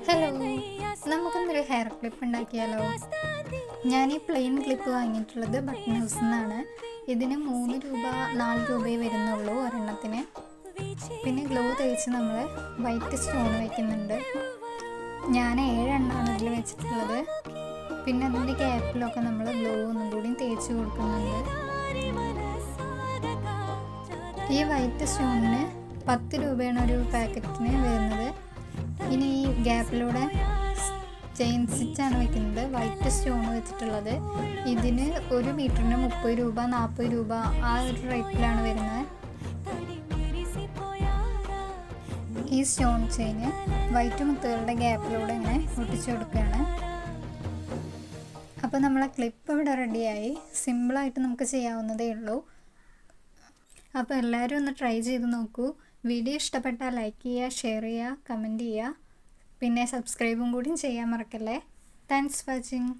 Hello, നമുക്കിന്നൊരു hair clip ഉണ്ടാക്കിയാലോ? ഞാൻ ഈ പ്ലെയിൻ ക്ലിപ്പ് വാങ്ങിയിട്ടുള്ളത് ബട്ടൺ ഹൗസിൽ നിന്നാണ്. ഇതിന് 3 രൂപ 4 രൂപയെ വരുന്നുള്ളൂ ഒരെണ്ണത്തിന്. പിന്നെ ഗ്ലോ തേച്ച് നമ്മൾ വൈറ്റ് സ്റ്റോൺ വയ്ക്കുന്നുണ്ട്. ഞാൻ 7 എണ്ണമാണ് ഇതിൽ വെച്ചിട്ടുള്ളത്. പിന്നെ അതിൻ്റെ ക്യാപ്പിലൊക്കെ നമ്മൾ ഗ്ലോ ഒന്നും കൂടി തേച്ച് കൊടുക്കുന്നുണ്ട്. ഈ വൈറ്റ് സ്റ്റോണിന് 10 രൂപയാണ് ഒരു പാക്കറ്റിന് വരുന്നത്. ഇനി ഈ ഗ്യാപ്പിലൂടെ ചെയിൻ സ്റ്റിച്ചാണ് വെക്കുന്നത്, വൈറ്റ് സ്റ്റോൺ വെച്ചിട്ടുള്ളത്. ഇതിന് 1 മീറ്ററിന് 30 രൂപ 40 രൂപ ആ ഒരു റേറ്റിലാണ് വരുന്നത്. ഈ സ്റ്റോൺ ചെയിന് വൈറ്റ് മുത്തുകളുടെ ഗ്യാപ്പിലൂടെ ഇങ്ങനെ ഒട്ടിച്ചു കൊടുക്കുകയാണ്. അപ്പോൾ നമ്മളെ ക്ലിപ്പ് ഇവിടെ റെഡിയായി. സിമ്പിളായിട്ട് നമുക്ക് ചെയ്യാവുന്നതേ ഉള്ളൂ. അപ്പോൾ എല്ലാവരും ഒന്ന് ട്രൈ ചെയ്ത് നോക്കൂ. വീഡിയോ ഇഷ്ടപ്പെട്ടാൽ ലൈക്ക് ചെയ്യുക, ഷെയർ ചെയ്യുക, കമൻറ്റ് ചെയ്യുക. പിന്നെ സബ്സ്ക്രൈബും കൂടി ചെയ്യാൻ മറക്കല്ലേ. Thanks for watching.